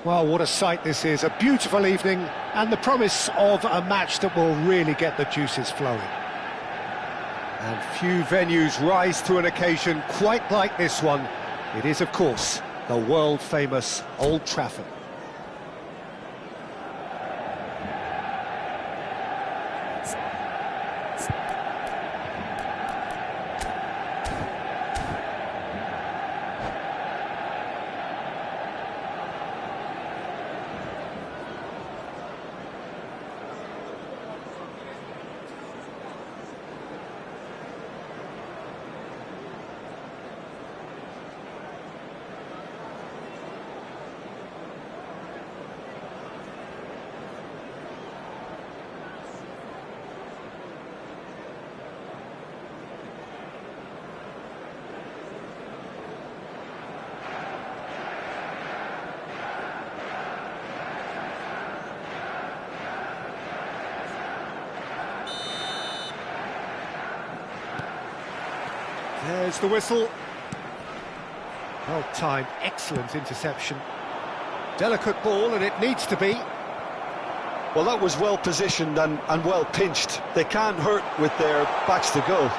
Well, what a sight this is, a beautiful evening and the promise of a match that will really get the juices flowing. And few venues rise to an occasion quite like this one. It is, of course, the world-famous Old Trafford. There's the whistle. Well timed, excellent interception. Delicate ball, and it needs to be. Well, that was well positioned and well pinched. They can't hurt with their backs to goal.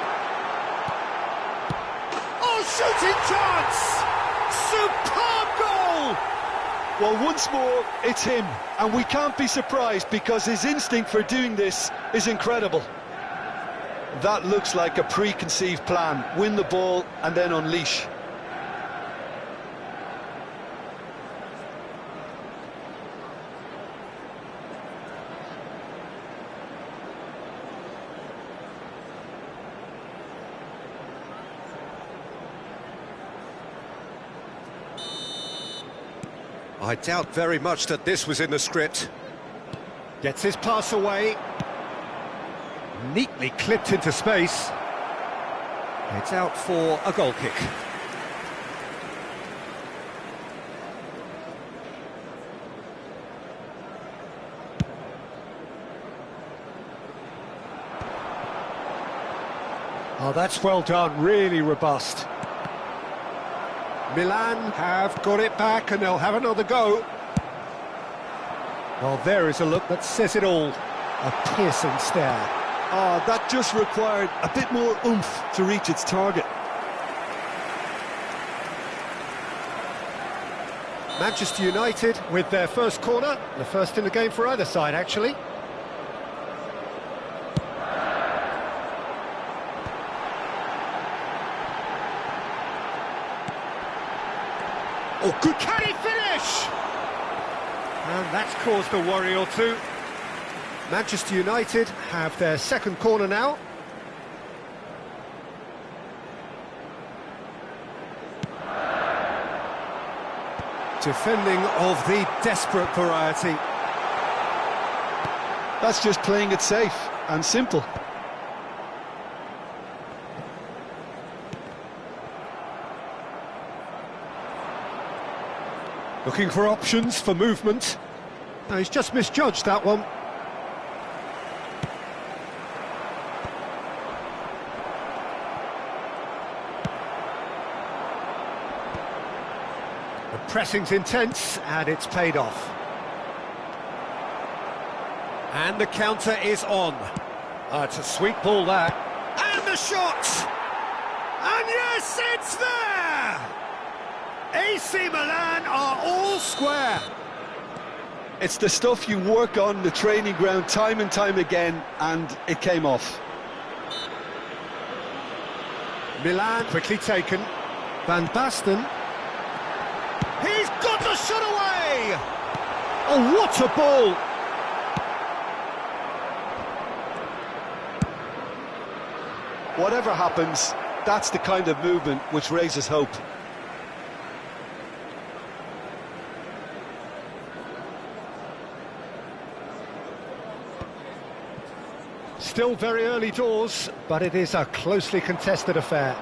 Oh, shooting chance! Superb goal! Well, once more, it's him, and we can't be surprised because his instinct for doing this is incredible. That looks like a preconceived plan. Win the ball and then unleash. I doubt very much that this was in the script. Gets his pass away. Neatly clipped into space. It's out for a goal kick. Oh, that's well done, really robust. Milan have got it back and they'll have another go. Well, there is a look that says it all. A piercing stare. Oh, that just required a bit more oomph to reach its target. Manchester United with their first corner, the first in the game for either side, actually. Oh, good, can he finish? And that's caused a worry or two. Manchester United have their second corner now. Defending of the desperate variety. That's just playing it safe and simple. Looking for options for movement. No, he's just misjudged that one. The pressing's intense, and it's paid off. And the counter is on. It's a sweet ball, that. And the shot! And yes, it's there! AC Milan are all square. It's the stuff you work on the training ground time and time again, and it came off. Milan quickly taken. Van Basten. He's got the shot away! Oh, what a ball! Whatever happens, that's the kind of movement which raises hope. Still very early doors, but it is a closely contested affair.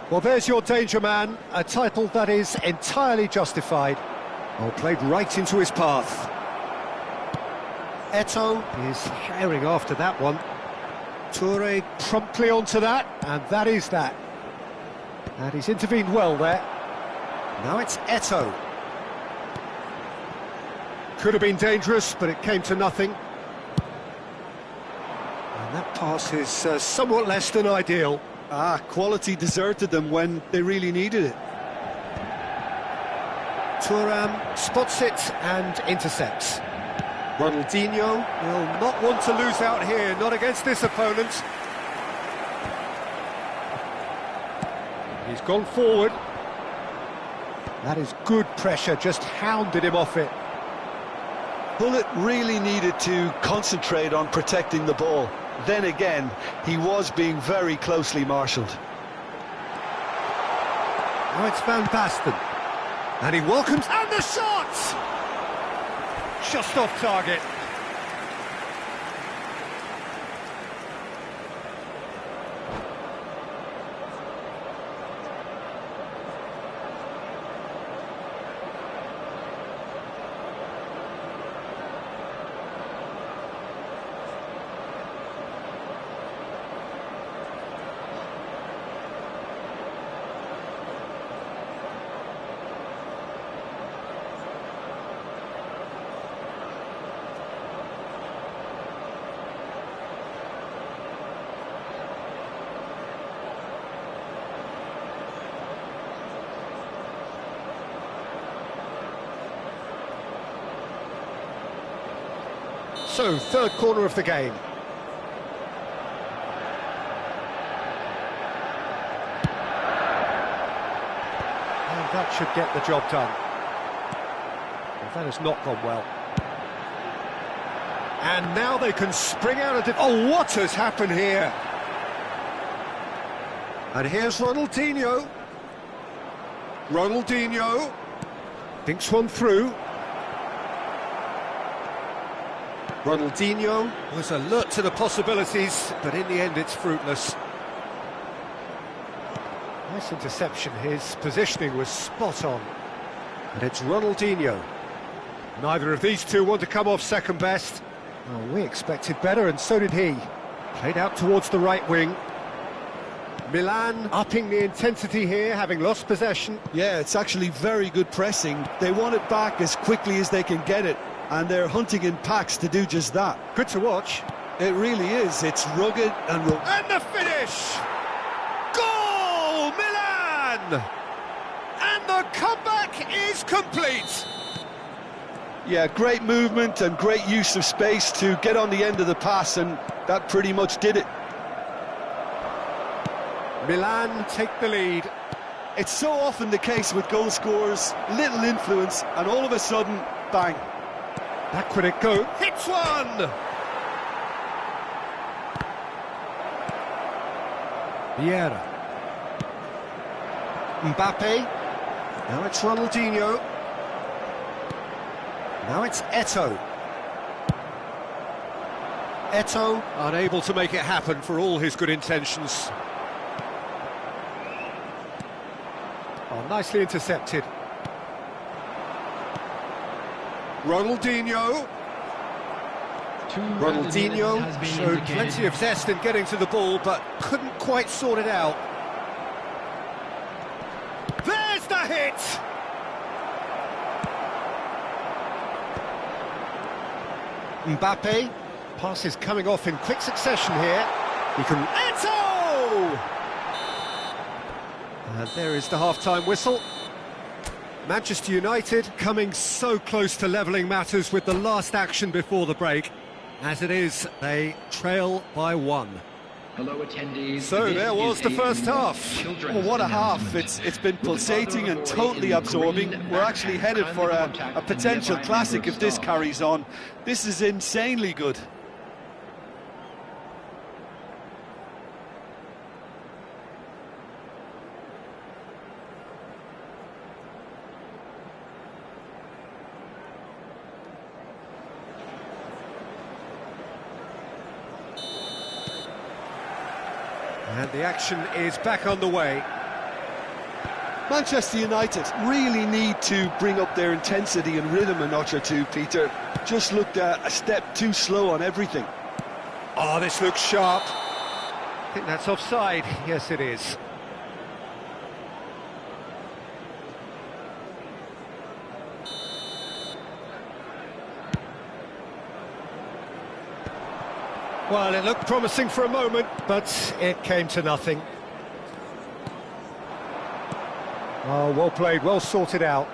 Well, there's your danger man, a title that is entirely justified. Oh, played right into his path. Eto'o is herring after that one. Toure promptly onto that, and that is that. And he's intervened well there. Now it's Eto'o. Could have been dangerous, but it came to nothing. And that pass is somewhat less than ideal. Quality deserted them when they really needed it. Thuram spots it and intercepts. Ronaldinho will not want to lose out here, not against this opponent. He's gone forward. That is good pressure, just hounded him off it. Bullet really needed to concentrate on protecting the ball. Then again, he was being very closely marshalled. Now it's Van Basten. And he welcomes... And the shot! Just off target. So, third corner of the game. And that should get the job done. Well, that has not gone well. And now they can spring out of... Oh, what has happened here? And here's Ronaldinho. Ronaldinho thinks one through. Ronaldinho was alert to the possibilities, but in the end it's fruitless. Nice interception, his positioning was spot on. And it's Ronaldinho. Neither of these two want to come off second best. Well, we expected better, and so did he. Played out towards the right wing. Milan upping the intensity here, having lost possession. Yeah, it's actually very good pressing. They want it back as quickly as they can get it, and they're hunting in packs to do just that. Good to watch. It really is. It's rugged and... And the finish! Goal, Milan! And the comeback is complete! Yeah, great movement and great use of space to get on the end of the pass, and that pretty much did it. Milan take the lead. It's so often the case with goal scorers, little influence, and all of a sudden, bang. Back would it go. Hits one! Vieira. Mbappe. Now it's Ronaldinho. Now it's Eto'o. Eto'o unable to make it happen for all his good intentions. Oh, nicely intercepted. Ronaldinho. Ronaldinho showed plenty of zest in getting to the ball, but couldn't quite sort it out. There's the hit! Mbappe. Pass is coming off in quick succession here. He can... Eto'o! And there is the half-time whistle. Manchester United coming so close to levelling matters with the last action before the break. As it is, they trail by 1. Hello, attendees. So there was the first half. Well, what a half. It's been pulsating and totally absorbing. We're actually headed for a potential classic if this carries on. This is insanely good. And the action is back on the way. Manchester United really need to bring up their intensity and rhythm a notch or two, Peter. Just looked a step too slow on everything. Oh, this looks sharp. I think that's offside. Yes, it is. Well, it looked promising for a moment, but it came to nothing. Oh, well played, well sorted out.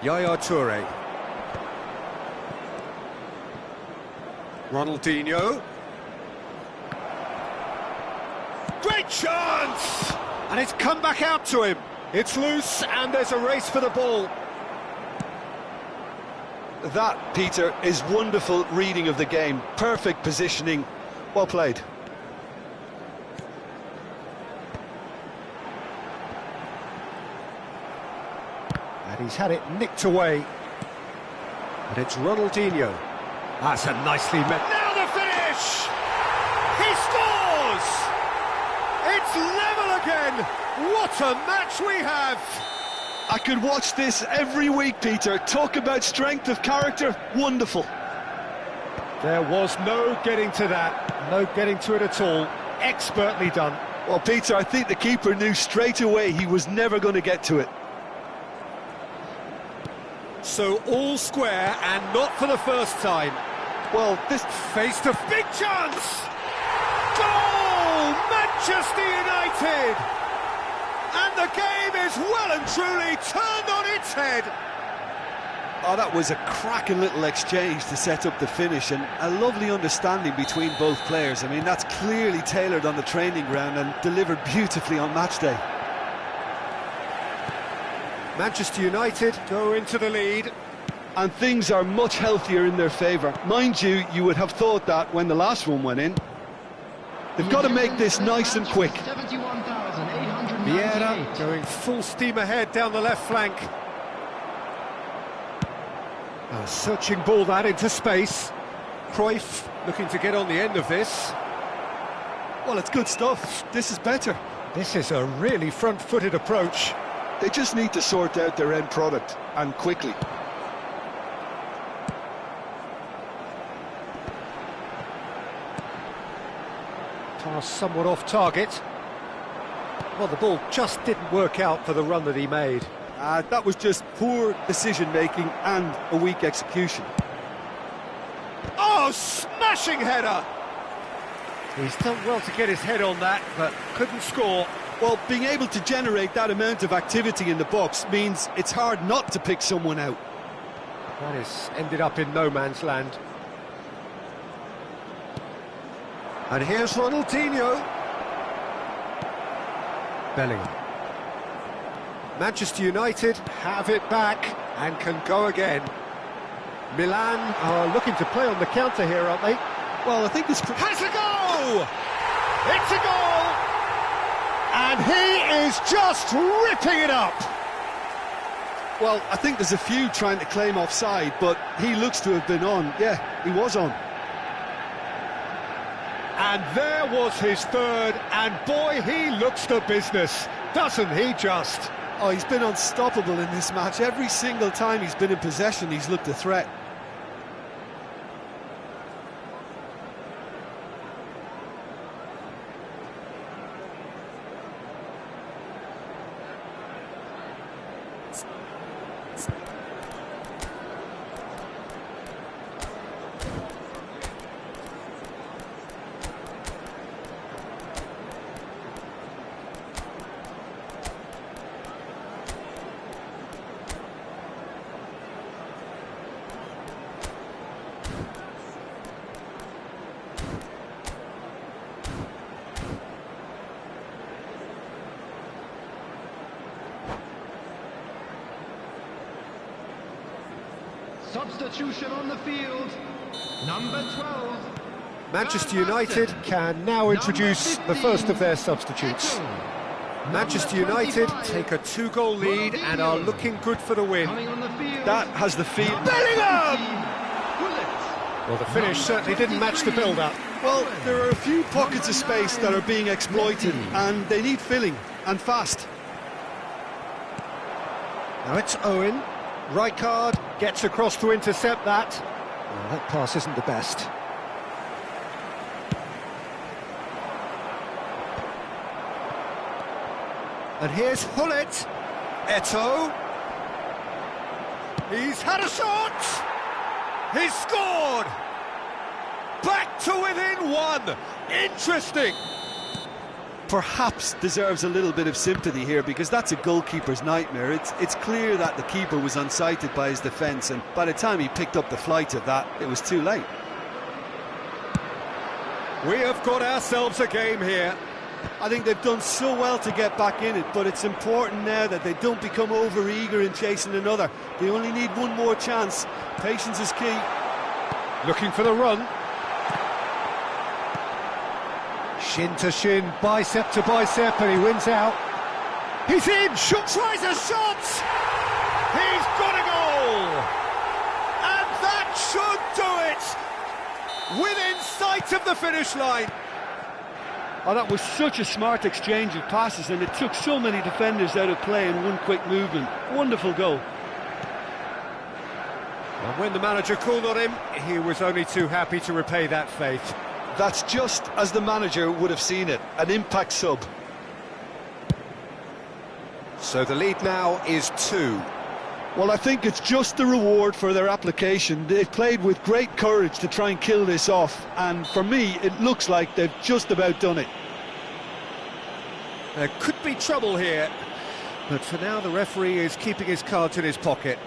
Yaya Toure. Ronaldinho. Great chance! And it's come back out to him. It's loose, and there's a race for the ball. That, Peter, is wonderful reading of the game. Perfect positioning. Well played. And he's had it nicked away. And it's Ronaldinho. That's a nicely met. Now the finish! He scores! It's level again! What a match we have! I could watch this every week, Peter. Talk about strength of character. Wonderful. There was no getting to that. No getting to it at all. Expertly done. Well, Peter, I think the keeper knew straight away he was never going to get to it. So all square, and not for the first time. Well, this face to big chance! Goal! Manchester United! And the game is well and truly turned on its head. Oh, that was a cracking little exchange to set up the finish, and a lovely understanding between both players. I mean, that's clearly tailored on the training ground and delivered beautifully on match day. Manchester United go into the lead. And things are much healthier in their favour. Mind you, you would have thought that when the last one went in. They've got to make this nice and quick. Vieira going full steam ahead down the left flank. A searching ball that into space. Cruyff looking to get on the end of this. Well, it's good stuff. This is better. This is a really front-footed approach. They just need to sort out their end product, and quickly. Pass somewhat off target. Well, the ball just didn't work out for the run that he made. That was just poor decision-making and a weak execution. Oh, smashing header! He's done well to get his head on that, but couldn't score. Well, being able to generate that amount of activity in the box means it's hard not to pick someone out. That has ended up in no man's land. And here's Ronaldinho. Bellingham. Manchester United have it back and can go again. Milan are looking to play on the counter here, aren't they? Well, I think this has a goal! It's a goal! And he is just ripping it up! Well, I think there's a few trying to claim offside, but he looks to have been on. Yeah, he was on. And there was his third, and boy, he looks the business, doesn't he just? Oh, he's been unstoppable in this match. Every single time he's been in possession, he's looked a threat. Substitution on the field, number 12. Manchester United can now introduce the first of their substitutes. Manchester United take a 2-goal lead and are looking good for the win. That has the feel. Bellingham! Well, the finish certainly didn't match the build-up. Well, there are a few pockets of space that are being exploited, and they need filling, and fast. Now it's Owen. Rijkaard gets across to intercept that. Well, that pass isn't the best. And here's Hullet. Eto'o. He's had a shot! He's scored! Back to within one. Interesting. Perhaps deserves a little bit of sympathy here, because that's a goalkeeper's nightmare. It's clear that the keeper was unsighted by his defence, and by the time he picked up the flight of that, it was too late. We have got ourselves a game here. I think they've done so well to get back in it, but it's important now that they don't become over-eager in chasing another. They only need one more chance. Patience is key. Looking for the run. Shin to shin, bicep to bicep, and he wins out. He's in! Tries a shot! He's got a goal! And that should do it! Within sight of the finish line. Oh, that was such a smart exchange of passes, and it took so many defenders out of play in one quick movement. Wonderful goal. And when the manager called on him, he was only too happy to repay that faith. That's just as the manager would have seen it, an impact sub. So the lead now is 2. Well, I think it's just the reward for their application. They've played with great courage to try and kill this off, and for me, it looks like they've just about done it. There could be trouble here, but for now the referee is keeping his cards in his pocket.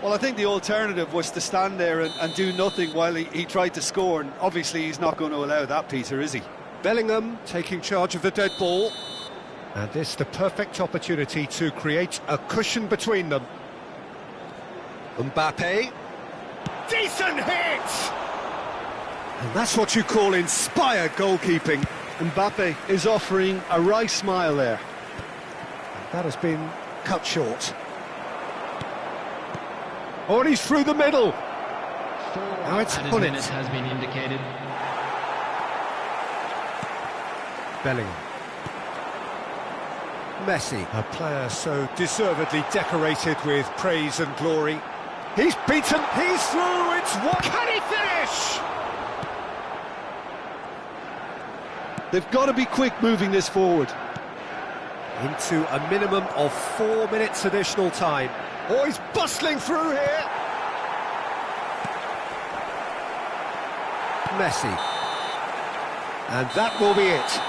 Well, I think the alternative was to stand there and do nothing while he tried to score, and obviously he's not going to allow that, Peter, is he? Bellingham taking charge of the dead ball. And this the perfect opportunity to create a cushion between them. Mbappe. Decent hit! And that's what you call inspired goalkeeping. Mbappe is offering a wry smile there. And that has been cut short. Oh, and he's through the middle. Now it's Hullet. Has been indicated. Bellingham. Messi, a player so deservedly decorated with praise and glory. He's beaten, he's through, it's what? Can he finish? They've got to be quick moving this forward. Into a minimum of 4 minutes additional time. Oh, he's bustling through here. Messi. And that will be it.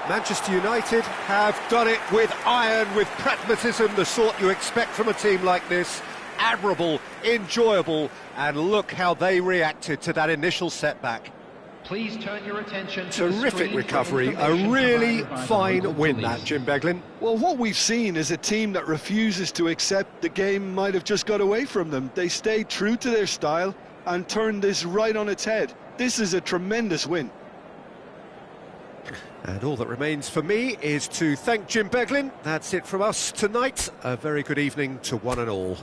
Manchester United have done it with iron, with pragmatism, the sort you expect from a team like this. Admirable, enjoyable, and look how they reacted to that initial setback. Please turn your attention to Terrific recovery, a really fine win that, Jim Beglin. Well, what we've seen is a team that refuses to accept the game might have just got away from them. They stayed true to their style and turned this right on its head. This is a tremendous win. And all that remains for me is to thank Jim Beglin. That's it from us tonight. A very good evening to one and all.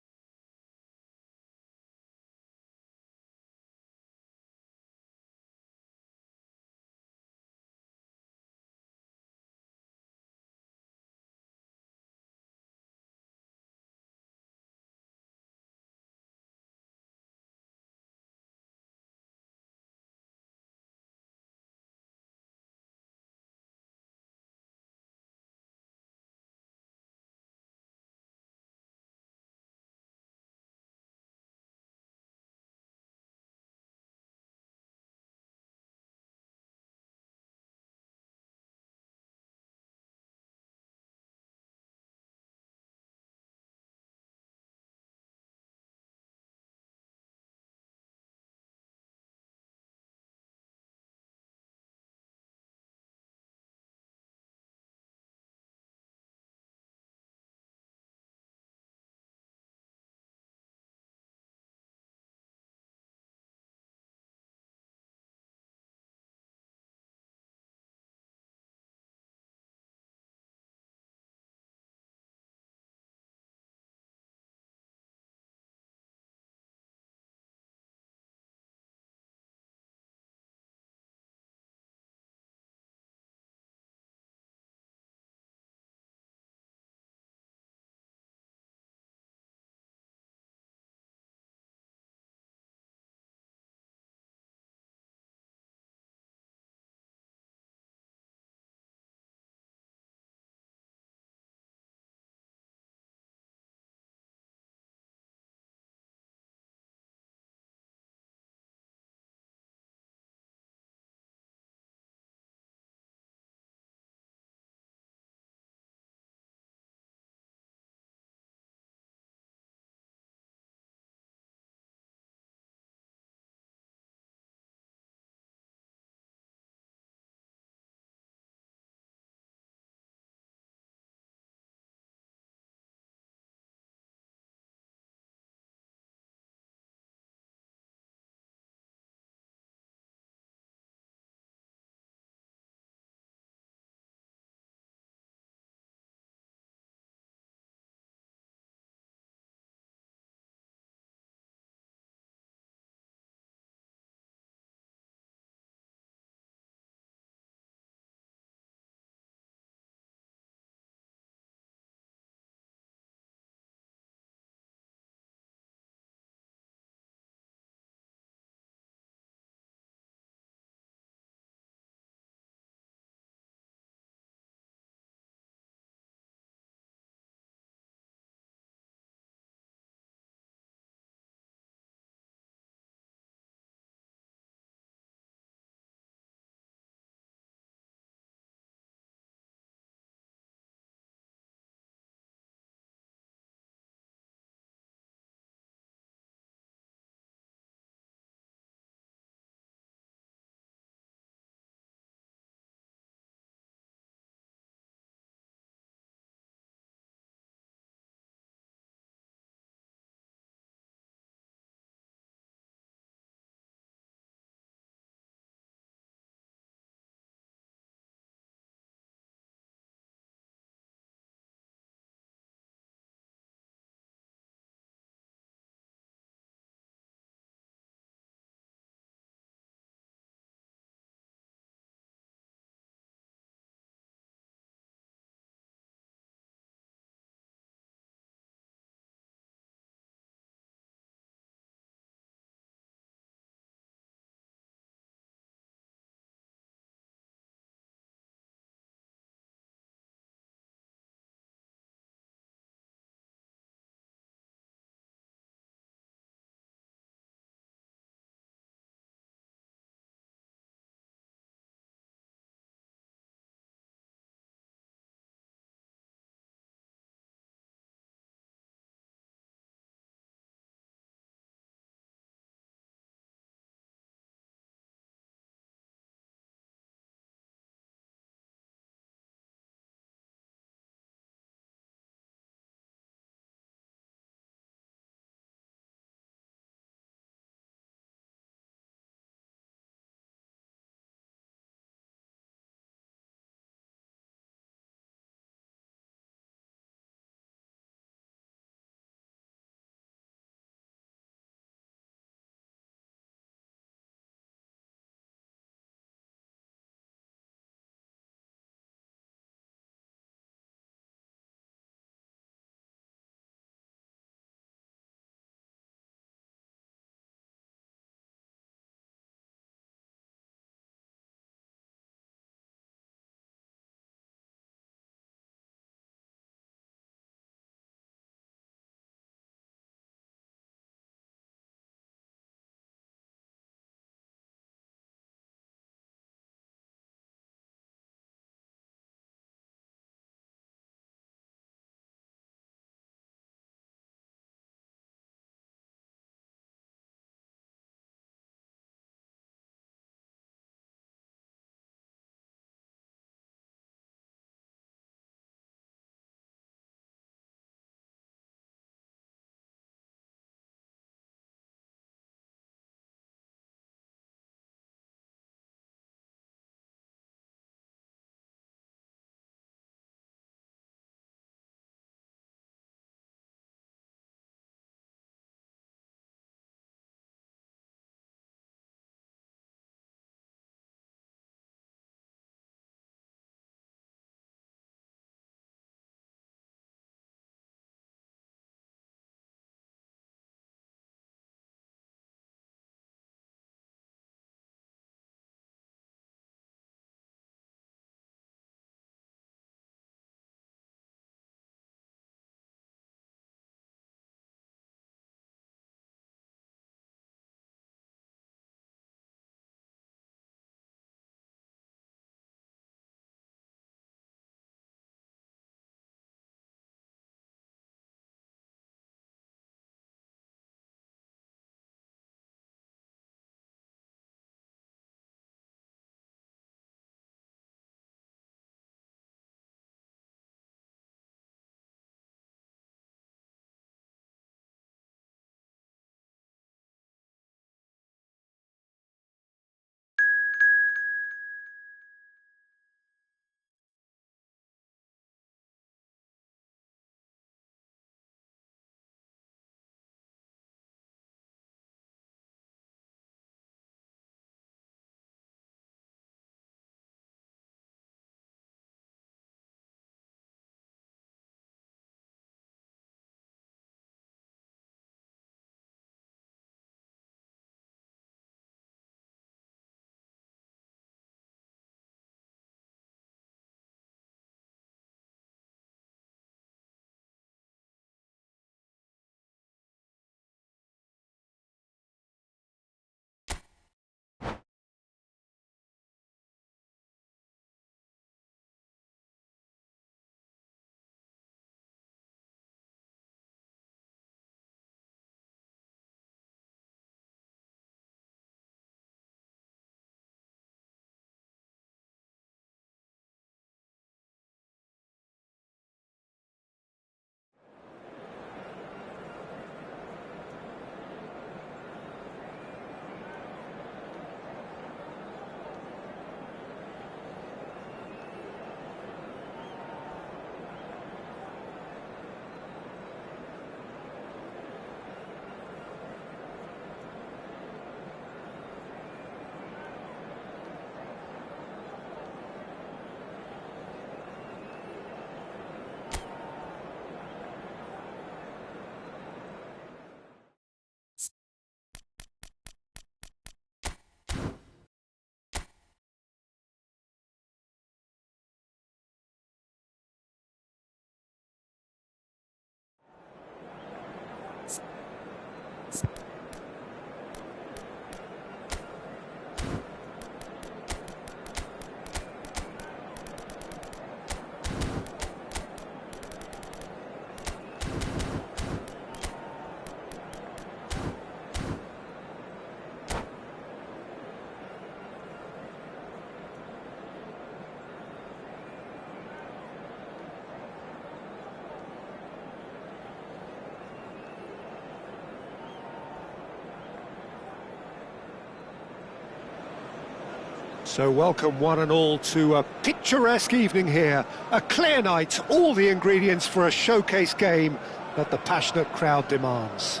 So welcome one and all to a picturesque evening here. A clear night, all the ingredients for a showcase game that the passionate crowd demands.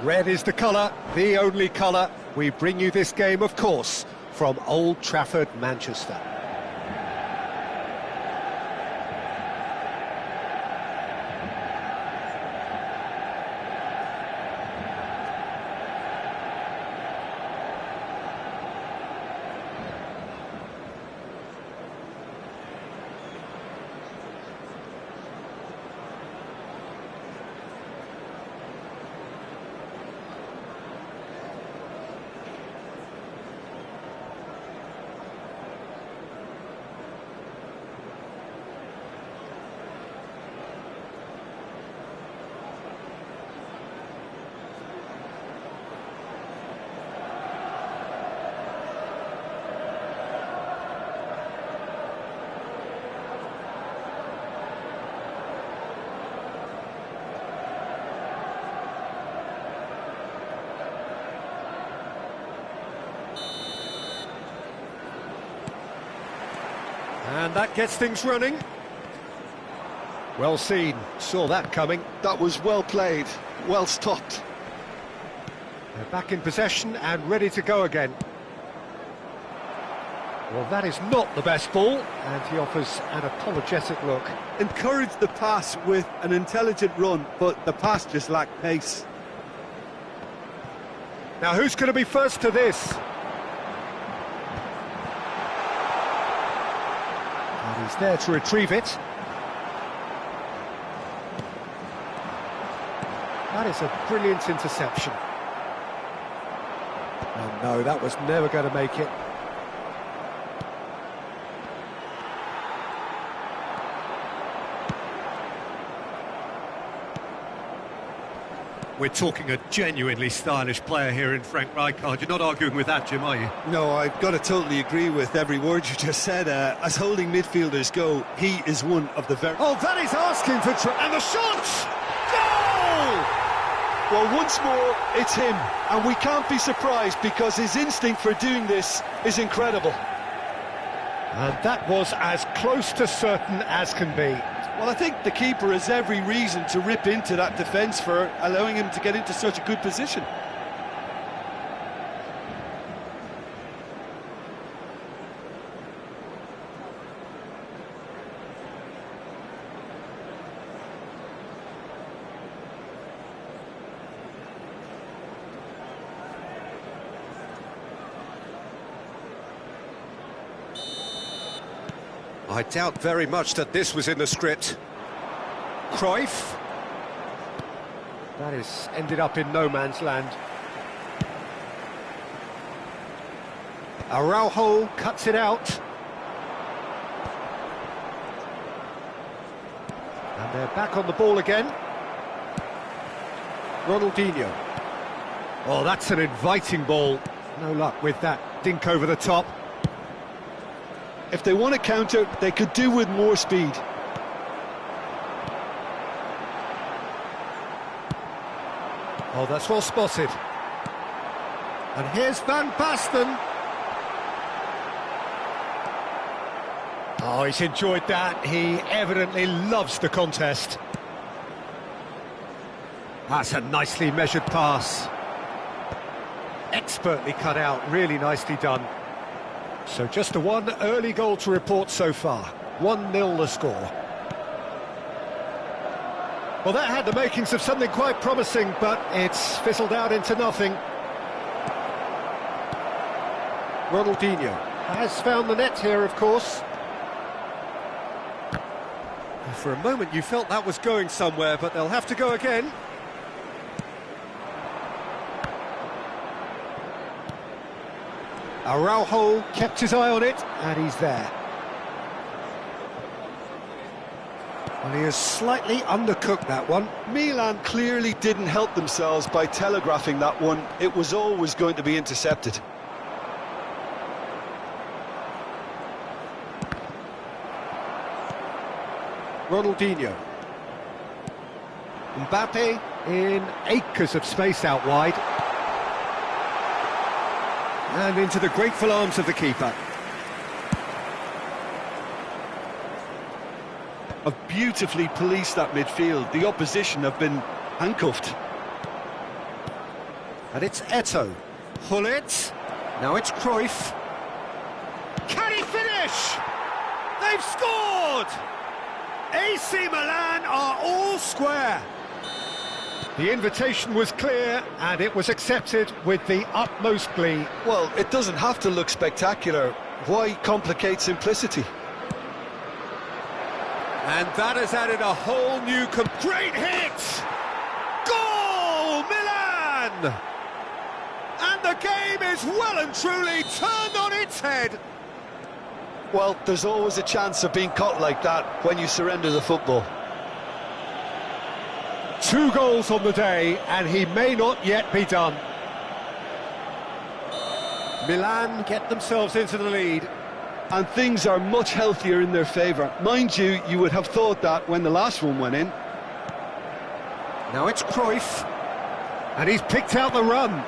Red is the colour, the only colour. We bring you this game, of course, from Old Trafford, Manchester. And that gets things running. Well seen, saw that coming. That was well played, well stopped. They're back in possession and ready to go again. Well, that is not the best ball, and he offers an apologetic look. Encouraged the pass with an intelligent run, but the pass just lacked pace. Now, who's going to be first to this? And he's there to retrieve it. That is a brilliant interception. Oh no, that was never going to make it. We're talking a genuinely stylish player here in Frank Rijkaard. You're not arguing with that, Jim, are you? No, I've got to totally agree with every word you just said. As holding midfielders go, he is one of the very... Oh, that is asking for... And the shot! Goal! Well, once more, it's him. And we can't be surprised because his instinct for doing this is incredible. And that was as close to certain as can be. Well, I think the keeper has every reason to rip into that defence for allowing him to get into such a good position. I doubt very much that this was in the script. Cruyff. That is ended up in no man's land. Araujo cuts it out. And they're back on the ball again. Ronaldinho. Oh, that's an inviting ball. No luck with that dink over the top. If they want to counter, they could do with more speed. Oh, that's well spotted. And here's Van Basten. Oh, he's enjoyed that. He evidently loves the contest. That's a nicely measured pass. Expertly cut out, really nicely done. So just the one early goal to report so far. 1-0 the score. Well, that had the makings of something quite promising, but it's fizzled out into nothing. Ronaldinho has found the net here, of course. For a moment you felt that was going somewhere, but they'll have to go again. Araujo kept his eye on it, and he's there. Well, he has slightly undercooked that one. Milan clearly didn't help themselves by telegraphing that one. It was always going to be intercepted. Ronaldinho. Mbappe in acres of space out wide. And into the grateful arms of the keeper. Have beautifully policed that midfield. The opposition have been handcuffed. And it's Eto'o. Hullet. Now it's Cruyff. Can he finish? They've scored! AC Milan are all square. The invitation was clear, and it was accepted with the utmost glee. Well, it doesn't have to look spectacular. Why complicate simplicity? And that has added a whole new... Great hit! Goal, Milan! And the game is well and truly turned on its head. Well, there's always a chance of being caught like that when you surrender the football. 2 goals on the day, and he may not yet be done. Milan get themselves into the lead. And things are much healthier in their favour. Mind you, you would have thought that when the last one went in. Now it's Cruyff. And he's picked out the run.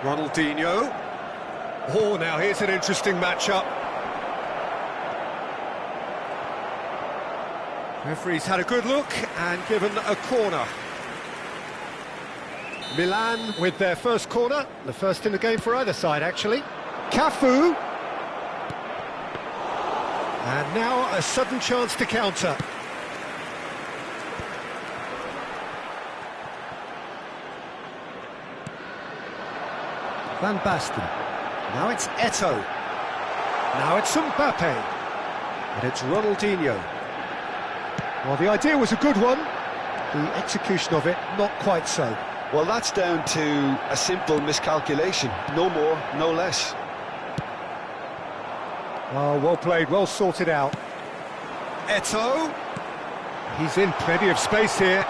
Ronaldinho. Oh, now here's an interesting matchup. Referee's had a good look and given a corner. Milan with their first corner, the first in the game for either side, actually. Cafu. And now a sudden chance to counter. Van Basten. Now it's Eto'o. Now it's Mbappe. And it's Ronaldinho. Well, the idea was a good one. The execution of it, not quite so. Well, that's down to a simple miscalculation. No more, no less. Oh, well played, well sorted out. Eto'o. He's in plenty of space here.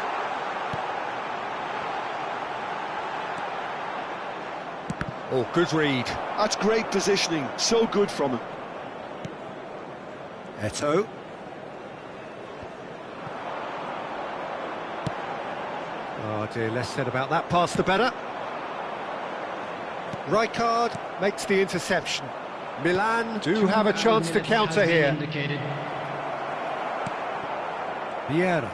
Oh, good read. That's great positioning, so good from him. Eto'o. Oh dear, less said about that pass the better. Rijkaard makes the interception. Milan do have a chance to counter here. Vieira.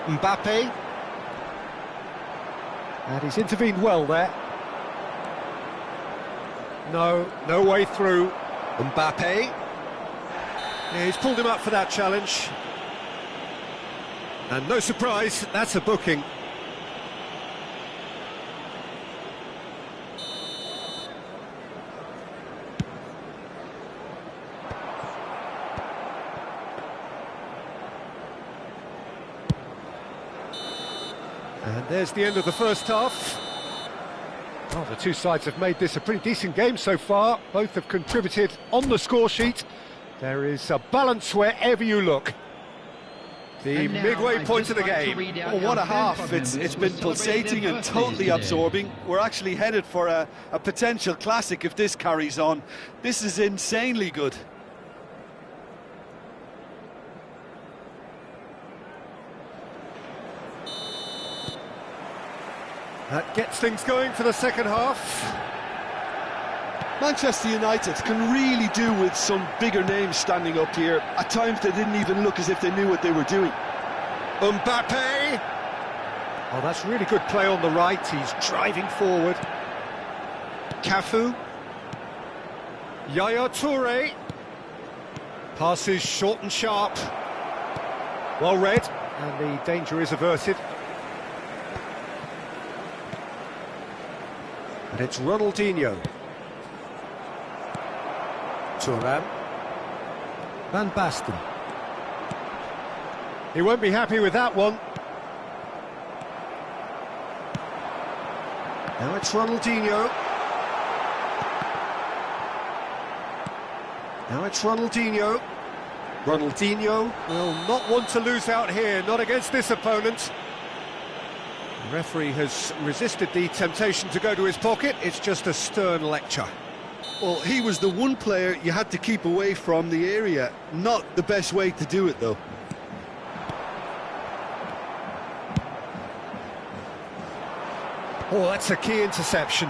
Mbappe. And he's intervened well there. No way through. Mbappe. Yeah, he's pulled him up for that challenge. And no surprise, that's a booking. And there's the end of the first half. Well, the two sides have made this a pretty decent game so far. Both have contributed on the score sheet. There is a balance wherever you look. The midway point of the game. Oh, what a half. It's been pulsating and totally absorbing. We're actually headed for a potential classic if this carries on. This is insanely good. That gets things going for the second half. Manchester United can really do with some bigger names standing up here. At times they didn't even look as if they knew what they were doing. Mbappe! Oh, that's really good play on the right. He's driving forward. Cafu. Yaya Toure. Passes short and sharp. Well read, and the danger is averted. And it's Ronaldinho. Thuram. Van Basten. He won't be happy with that one. Now it's Ronaldinho. Now it's Ronaldinho. Ronaldinho will not want to lose out here, not against this opponent. The referee has resisted the temptation to go to his pocket. It's just a stern lecture. Well, he was the one player you had to keep away from the area. Not the best way to do it, though. Oh, that's a key interception.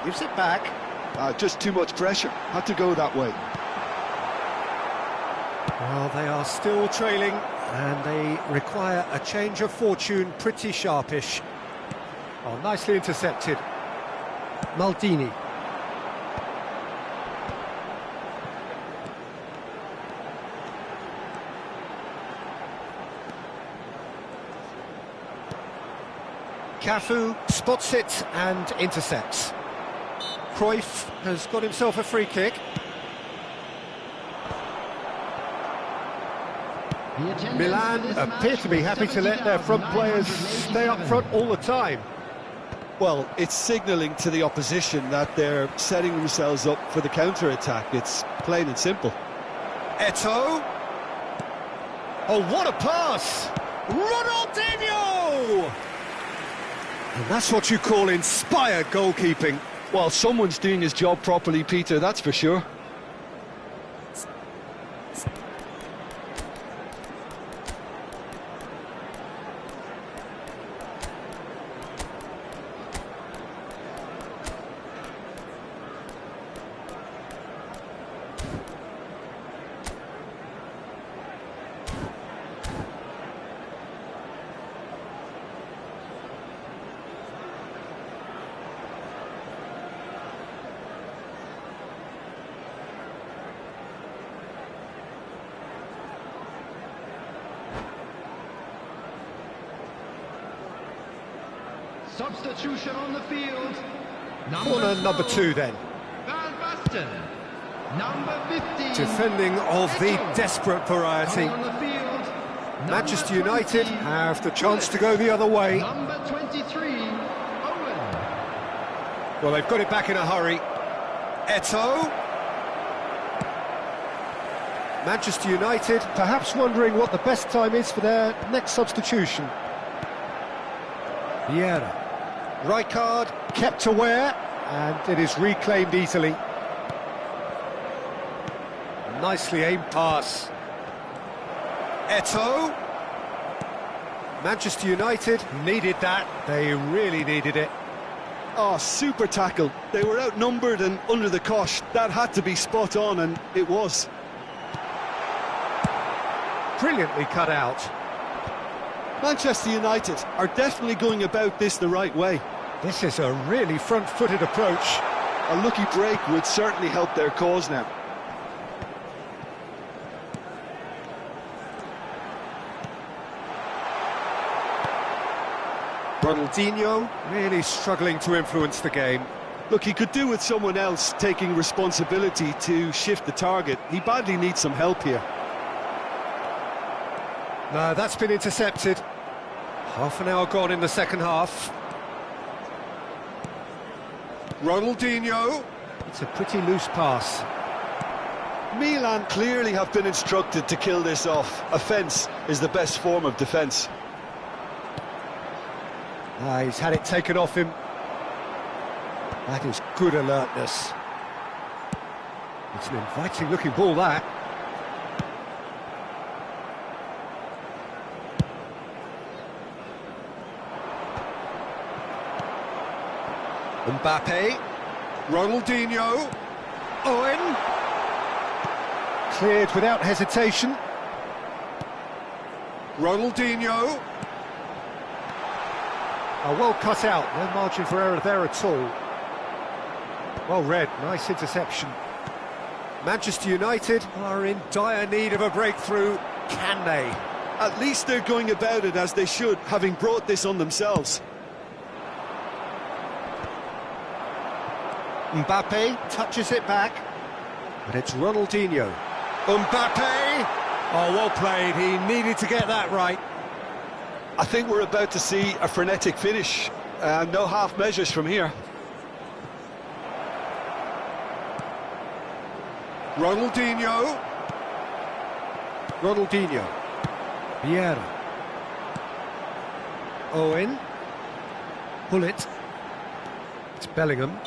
Gives it back. Just too much pressure. Had to go that way. Well, they are still trailing, and they require a change of fortune pretty sharpish. Oh, nicely intercepted. Maldini. Cafu spots it and intercepts. Cruyff has got himself a free kick. Milan appear to be happy to let their front players stay up front all the time. Well, it's signalling to the opposition that they're setting themselves up for the counter-attack. It's plain and simple. Eto'o. Oh, what a pass! Ronaldinho! And that's what you call inspired goalkeeping. Well, someone's doing his job properly, Peter, that's for sure. Substitution on the field. Corner number 2 then. Van Basten. Number 15. Defending of the desperate variety. On the field. Manchester United have the chance to go the other way. Number 23. Owen. Well, they've got it back in a hurry. Eto'o. Manchester United perhaps wondering what the best time is for their next substitution. Vieira. Rijkaard kept aware, and it is reclaimed easily. Nicely aimed pass. Eto'o. Manchester United needed that. They really needed it. Oh, super tackle. They were outnumbered and under the cosh. That had to be spot on, and it was. Brilliantly cut out. Manchester United are definitely going about this the right way. This is a really front-footed approach. A lucky break would certainly help their cause now. Ronaldinho really struggling to influence the game. Look, he could do with someone else taking responsibility to shift the target. He badly needs some help here. No, that's been intercepted. Half an hour gone in the second half. Ronaldinho. It's a pretty loose pass. Milan clearly have been instructed to kill this off. Offence is the best form of defence. He's had it taken off him. That is good alertness. It's an inviting looking ball, that. Mbappe. Ronaldinho. Owen. Cleared without hesitation. Ronaldinho. Well cut out, no margin for error there at all. Well read, nice interception. Manchester United are in dire need of a breakthrough. Can they? At least they're going about it as they should, having brought this on themselves. Mbappe touches it back, but it's Ronaldinho. Mbappe! Oh, well played, he needed to get that right. I think we're about to see a frenetic finish. No half measures from here. Ronaldinho. Ronaldinho. Vieira. Owen. Bullet. It's Bellingham.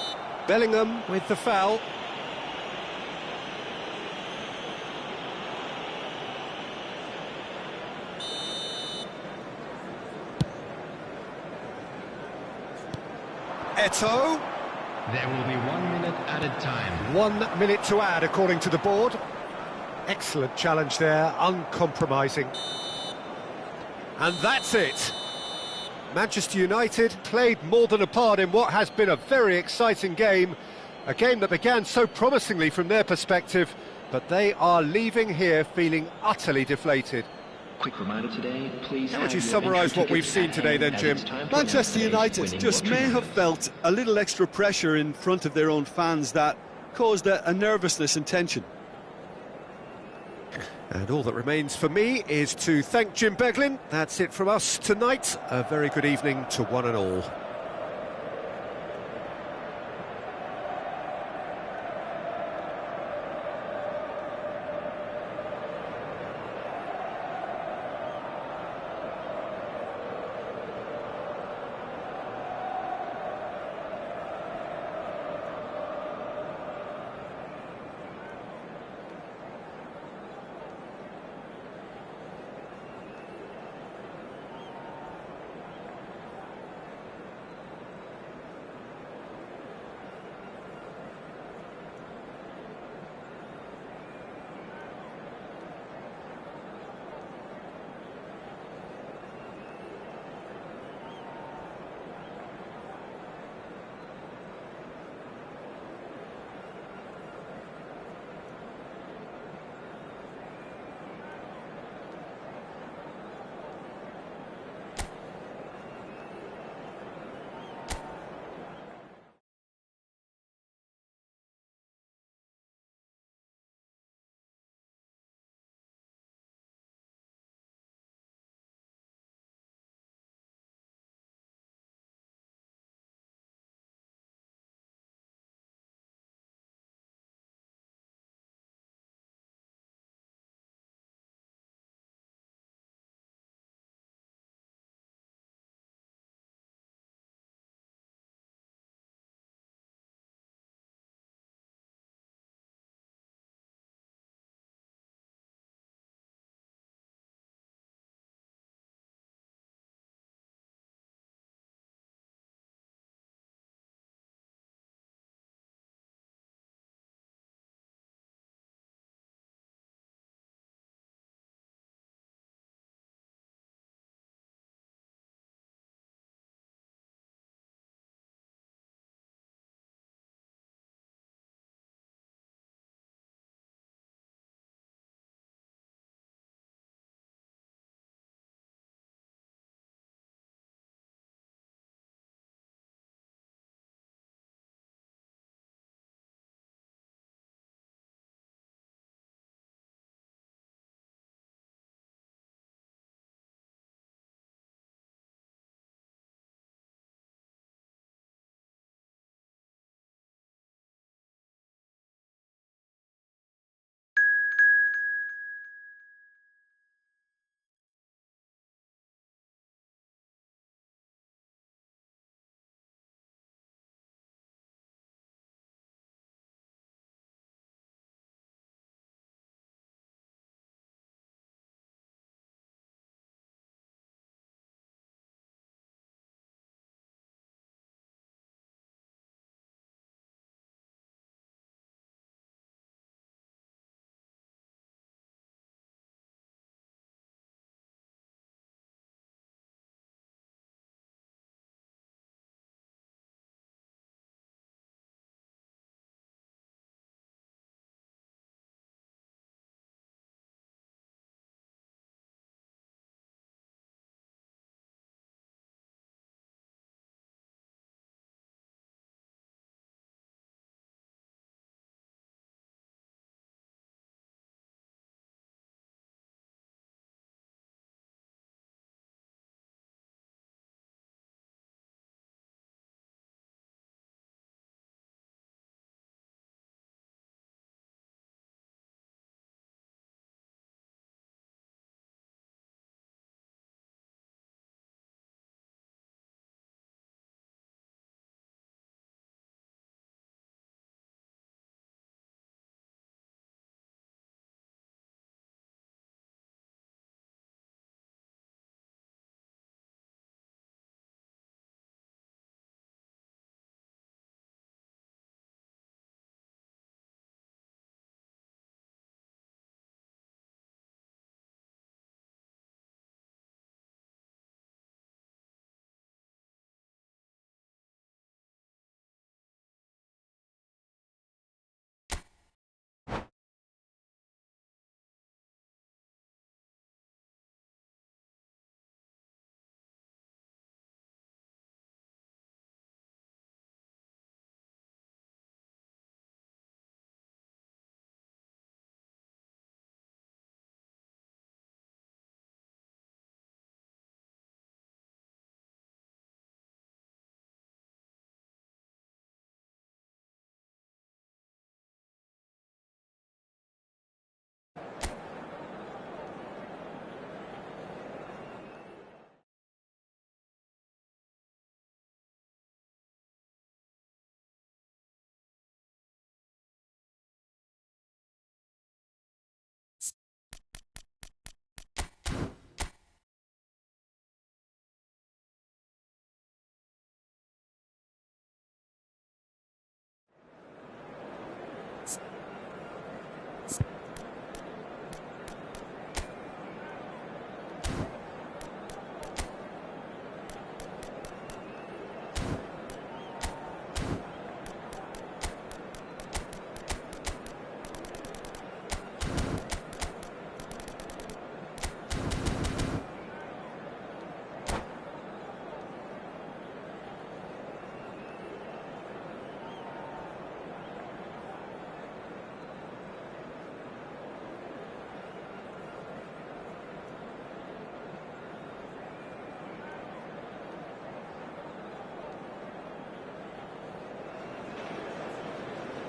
Bellingham with the foul. Eto'o. There will be 1 minute added time. 1 minute to add, according to the board. Excellent challenge there, uncompromising. And that's it. Manchester United played more than a part in what has been a very exciting game. A game that began so promisingly from their perspective, but they are leaving here feeling utterly deflated. Quick reminder today, please. How would you summarise what we've seen today then, Jim? Manchester United just may have felt a little extra pressure in front of their own fans that caused a nervousness and tension. And all that remains for me is to thank Jim Beglin. That's it from us tonight. A very good evening to one and all.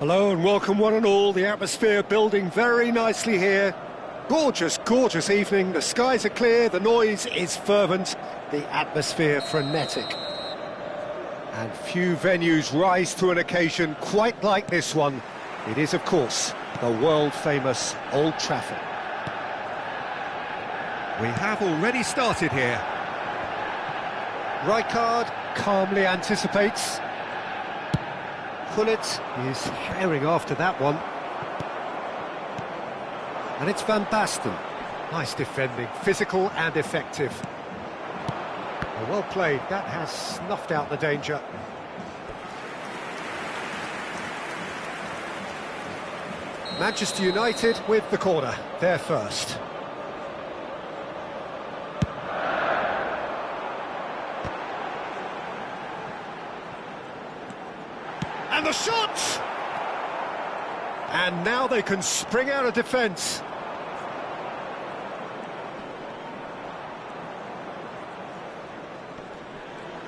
Hello and welcome one and all. The atmosphere building very nicely here. Gorgeous, gorgeous evening. The skies are clear, the noise is fervent, the atmosphere frenetic. And few venues rise to an occasion quite like this one. It is, of course, the world-famous Old Trafford. We have already started here. Rijkaard calmly anticipates. Gullit is herring after that one. And it's Van Basten. Nice defending, physical and effective. Well played, that has snuffed out the danger. Manchester United with the corner, they're first. And the shot! And now they can spring out of defence.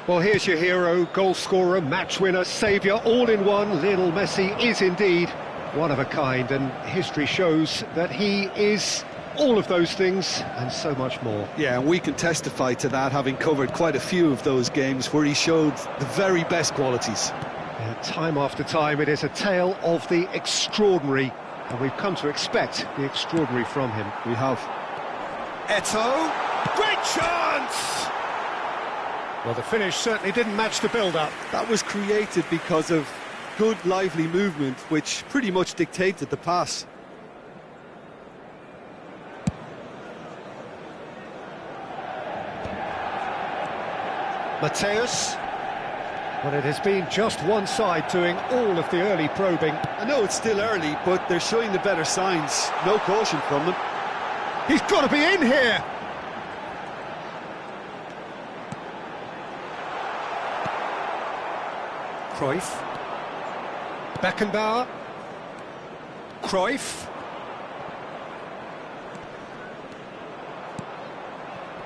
Well, here's your hero, goal scorer, match winner, saviour, all in one. Lionel Messi is indeed one of a kind, and history shows that he is all of those things and so much more. Yeah, and we can testify to that, having covered quite a few of those games where he showed the very best qualities. Yeah, time after time, it is a tale of the extraordinary, and we've come to expect the extraordinary from him. We have. Eto'o, great chance! Well, the finish certainly didn't match the build-up. That was created because of good, lively movement, which pretty much dictated the pass. Mateus. Well, it has been just one side doing all of the early probing. I know it's still early, but they're showing the better signs. No caution from them. He's got to be in here! Cruyff. Beckenbauer. Cruyff.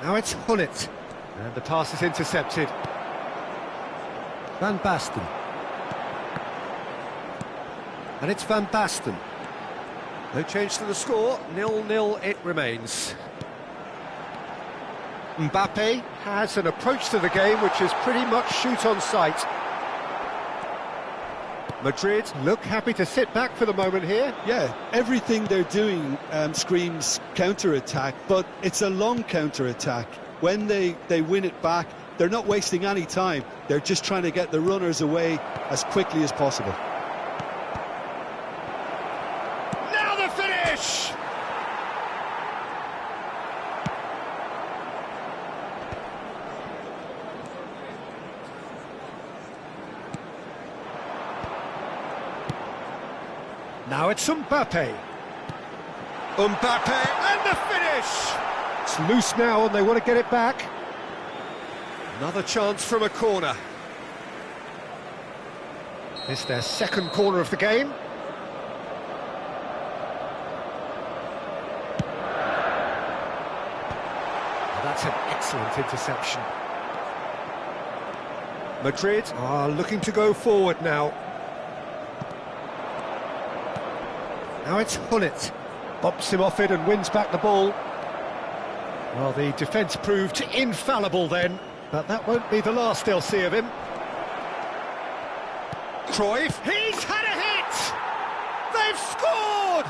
Now it's Gullit. And the pass is intercepted. Van Basten. And it's Van Basten. No change to the score, 0-0 it remains. Mbappe has an approach to the game which is pretty much shoot on sight. Madrid look happy to sit back for the moment here. Yeah, everything they're doing screams counter-attack, but it's a long counter-attack. When they win it back, they're not wasting any time. They're just trying to get the runners away as quickly as possible. Now the finish! Now it's Mbappe. Mbappe and the finish! It's loose now and they want to get it back. Another chance from a corner. It's their second corner of the game. That's an excellent interception. Madrid are looking to go forward now. Now it's Gullit. Bops him off it and wins back the ball. Well, the defence proved infallible then, but that won't be the last they'll see of him. Cruyff, he's had a hit! They've scored!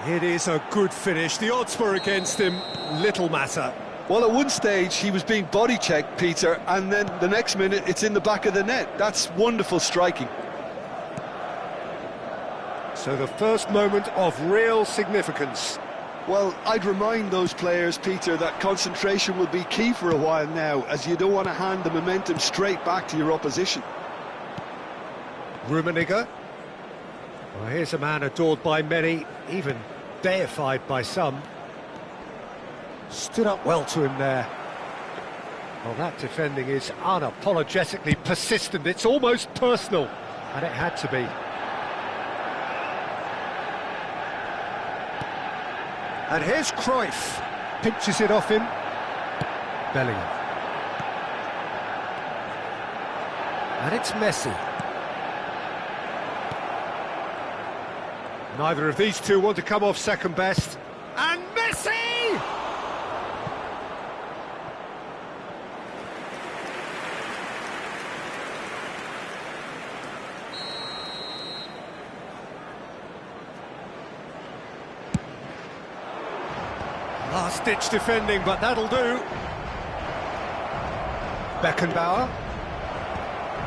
It is a good finish. The odds were against him, little matter. Well, at one stage he was being body-checked, Peter, and then the next minute it's in the back of the net. That's wonderful striking. So the first moment of real significance. Well, I'd remind those players, Peter, that concentration will be key for a while now, as you don't want to hand the momentum straight back to your opposition. Rummenigge. Well, here's a man adored by many, even deified by some. Stood up well to him there. Well, that defending is unapologetically persistent. It's almost personal, and it had to be. And here's Cruyff. Pinches it off him. Bellingham. And it's Messi. Neither of these two want to come off second best. And Messi! Last-ditch defending, but that'll do. Beckenbauer.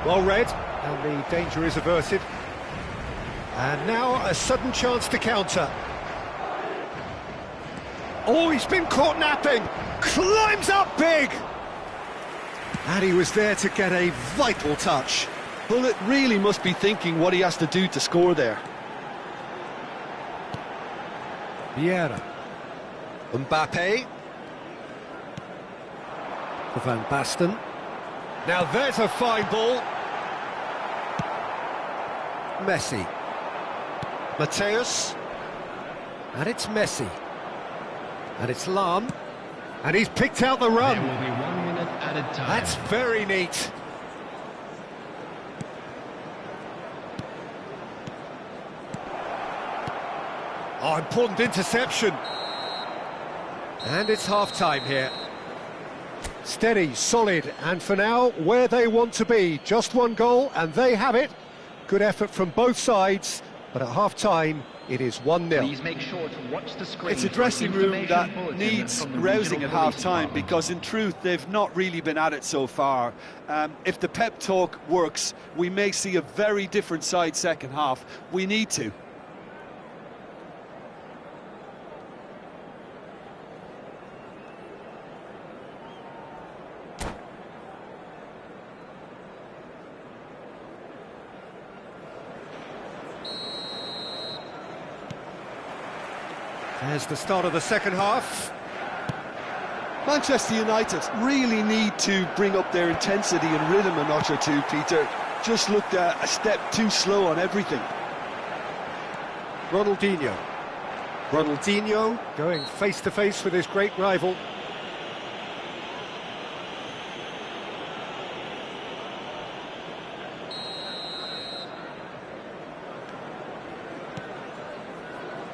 Well read, and the danger is averted. And now a sudden chance to counter. Oh, he's been caught napping. Climbs up big. And he was there to get a vital touch. Bullet really must be thinking what he has to do to score there. Vieira. Mbappe. Van Basten. Now there's a fine ball. Messi. Mateus. And it's Messi. And it's Lahm. And he's picked out the run. There will be 1 minute added time. That's very neat. Oh, important interception. And it's half-time here. Steady, solid, and for now, where they want to be. Just one goal, and they have it. Good effort from both sides, but at half-time, it is 1-0. Please make sure to watch the screen. It's a dressing room that needs rousing at half-time because, in truth, they've not really been at it so far. If the pep talk works, we may see a very different side second half. We need to. There's the start of the second half. Manchester United really need to bring up their intensity and rhythm a notch or two, Peter. Just looked a step too slow on everything. Ronaldinho. Ronaldinho going face-to-face with his great rival.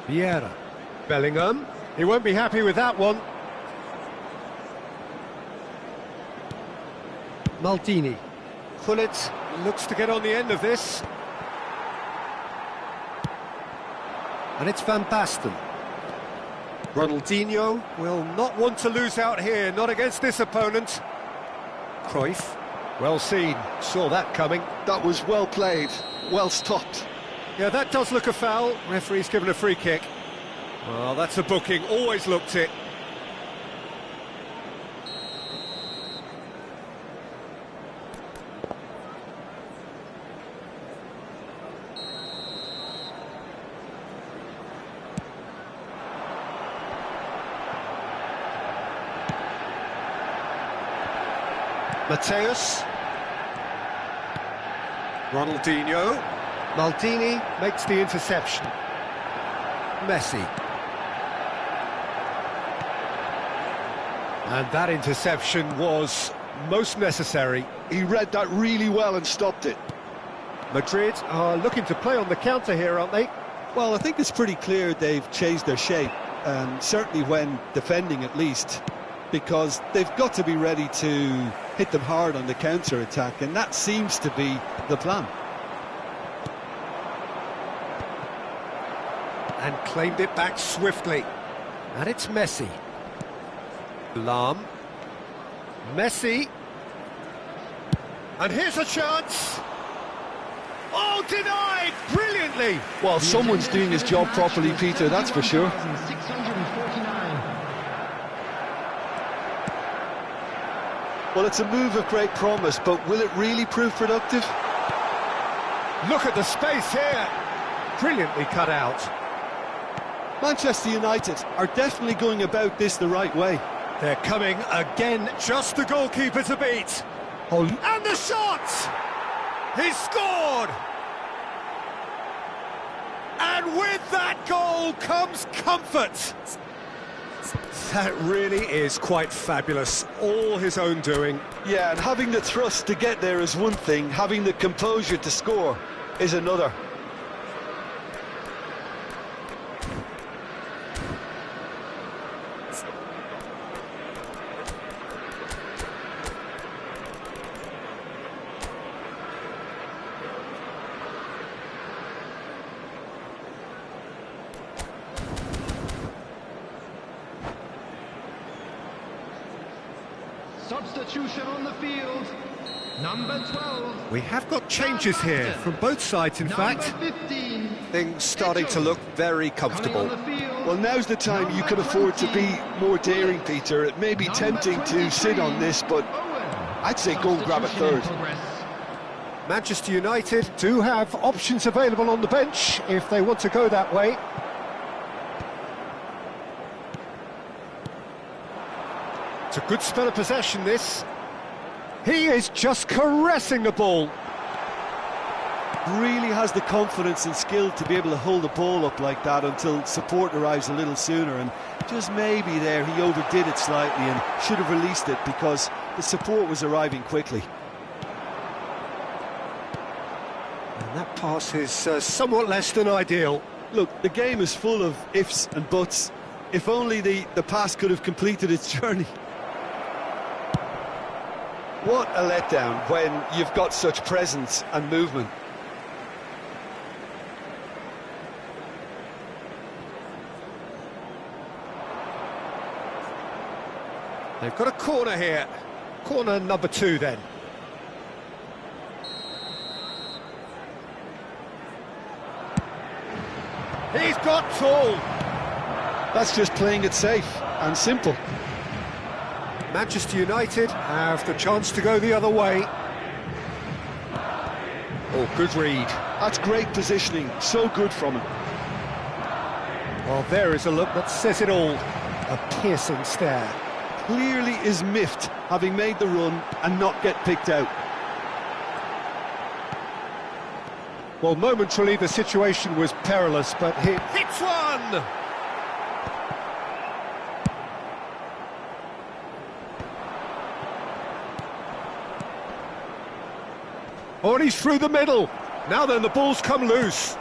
Vieira. Bellingham. He won't be happy with that one. Maldini. Gullit looks to get on the end of this. And it's Van Basten. Ronaldinho will not want to lose out here, not against this opponent. Cruyff. Well seen, saw that coming. That was well played, well stopped. Yeah, that does look a foul. Referee's given a free kick. Well, that's a booking, always looked it. Mateus. Ronaldinho. Maldini makes the interception. Messi. And that interception was most necessary. He read that really well and stopped it. Madrid are looking to play on the counter here, aren't they? Well, I think it's pretty clear they've changed their shape, certainly when defending at least, because they've got to be ready to hit them hard on the counter-attack, and that seems to be the plan. And claimed it back swiftly. And it's Messi. Lahm. Messi. And here's a chance. Oh, denied! Brilliantly! Well, someone's doing his job properly, Peter, that's for sure. 649. Well, it's a move of great promise, but will it really prove productive? Look at the space here. Brilliantly cut out. Manchester United are definitely going about this the right way. They're coming again, just the goalkeeper to beat. Oh, and the shot! He scored! And with that goal comes comfort. That really is quite fabulous. All his own doing. Yeah, and having the thrust to get there is one thing, having the composure to score is another. Substitution on the field. Number 12. We have got changes here from both sides, in fact. Number 15. Things starting to look very comfortable. Coming on the field. Well, now's the time you can afford to be more daring, Peter. It may be tempting to sit on this, but I'd say go and grab a third. Manchester United do have options available on the bench if they want to go that way. It's a good spell of possession, this. He is just caressing the ball. Really has the confidence and skill to be able to hold the ball up like that until support arrives a little sooner, and just maybe there he overdid it slightly and should have released it because the support was arriving quickly. And that pass is somewhat less than ideal. Look, the game is full of ifs and buts. If only the pass could have completed its journey. What a letdown when you've got such presence and movement. They've got a corner here. Corner number 2 then. He's got tall. That's just playing it safe and simple. Manchester United have the chance to go the other way. Oh, good read. That's great positioning, so good from him. Well, there is a look that says it all. A piercing stare. Clearly is miffed, having made the run and not get picked out. Well, momentarily the situation was perilous, but he hits one! Oh, and he's through the middle. Now then, the ball's come loose.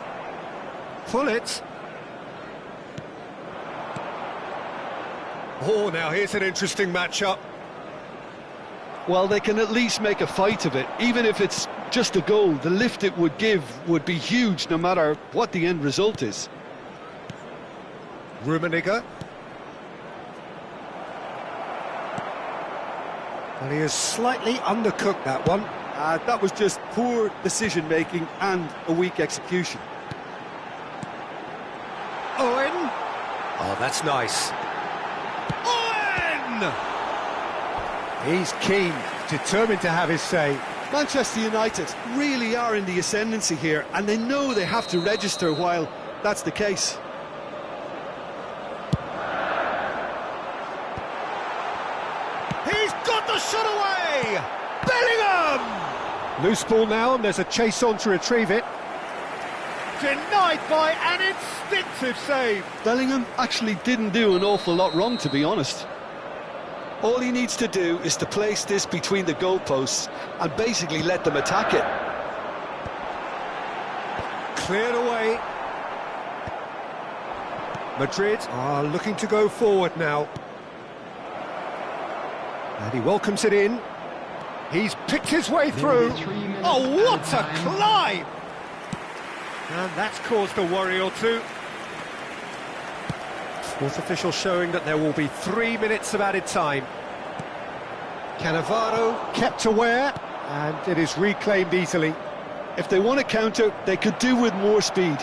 Pull it. Oh, now here's an interesting matchup. Well, they can at least make a fight of it. Even if it's just a goal, the lift it would give would be huge no matter what the end result is. Rummenigge. Well, he has slightly undercooked that one. That was just poor decision-making and a weak execution. Owen! Oh, that's nice. Owen! He's keen, determined to have his say. Manchester United really are in the ascendancy here, and they know they have to register while that's the case. He's got the shot away! Bellingham! Loose ball now, and there's a chase on to retrieve it. Denied by an instinctive save. Bellingham actually didn't do an awful lot wrong, to be honest. All he needs to do is to place this between the goalposts and basically let them attack it. Cleared away. Madrid are looking to go forward now. And he welcomes it in. He's picked his way through. Oh, what a climb! And that's caused a worry or two. Fourth official showing that there will be 3 minutes of added time. Cannavaro kept aware, and it is reclaimed easily. If they want to counter, they could do with more speed.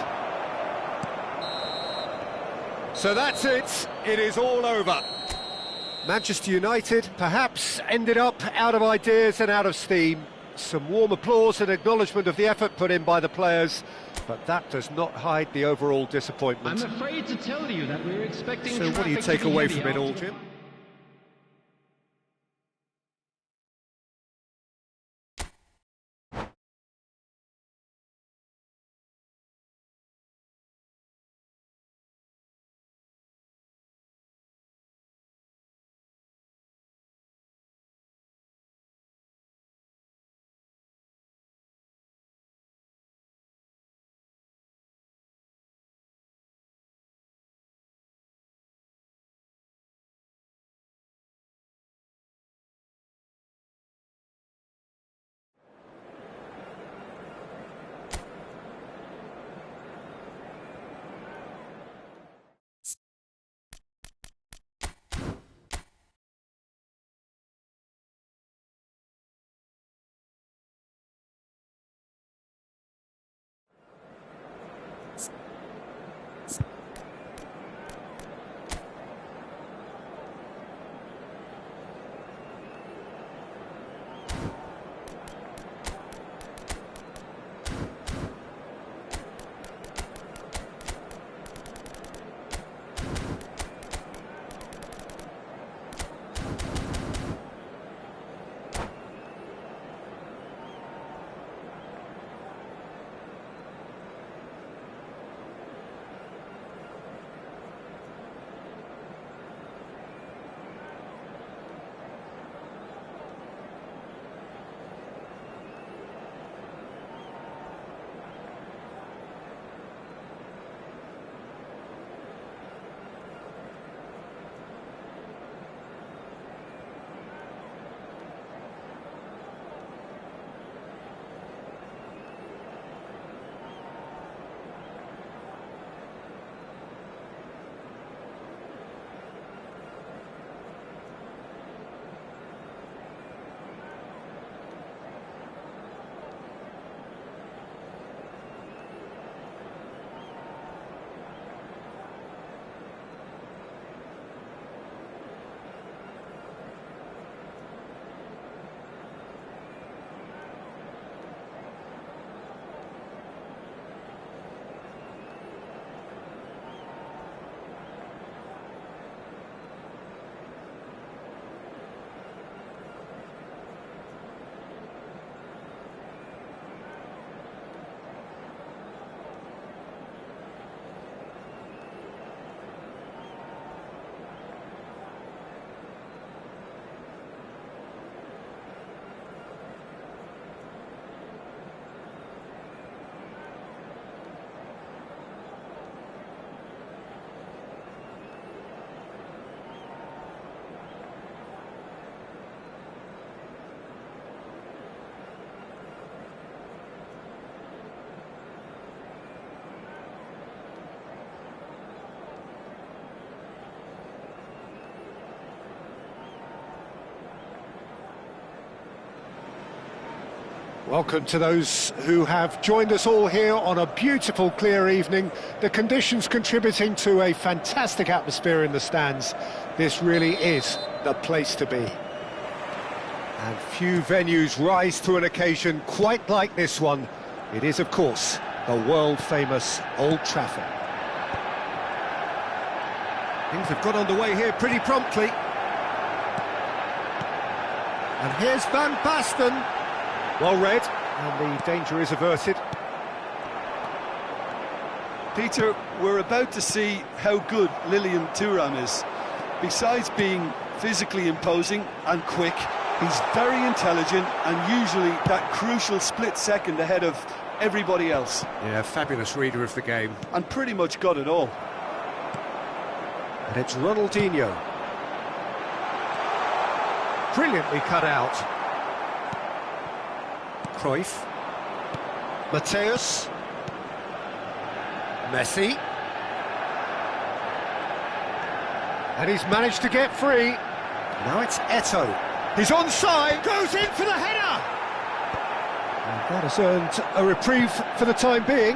So that's it. It is all over. Manchester United perhaps ended up out of ideas and out of steam. Some warm applause and acknowledgement of the effort put in by the players, but that does not hide the overall disappointment. I'm afraid to tell you that we're expecting. So what do you take away from it all, Jim? Welcome to those who have joined us all here on a beautiful, clear evening. The conditions contributing to a fantastic atmosphere in the stands. This really is the place to be. And few venues rise to an occasion quite like this one. It is, of course, the world-famous Old Trafford. Things have got underway here pretty promptly. And here's Van Basten. Well read, and the danger is averted. Peter, we're about to see how good Lilian Thuram is. Besides being physically imposing and quick, he's very intelligent and usually that crucial split second ahead of everybody else. Yeah, fabulous reader of the game. And pretty much got it all. And it's Ronaldinho. Brilliantly cut out. Cruyff. Mateus. Messi. And he's managed to get free. Now it's Eto'o. He's onside. Goes in for the header. And that has earned a reprieve for the time being.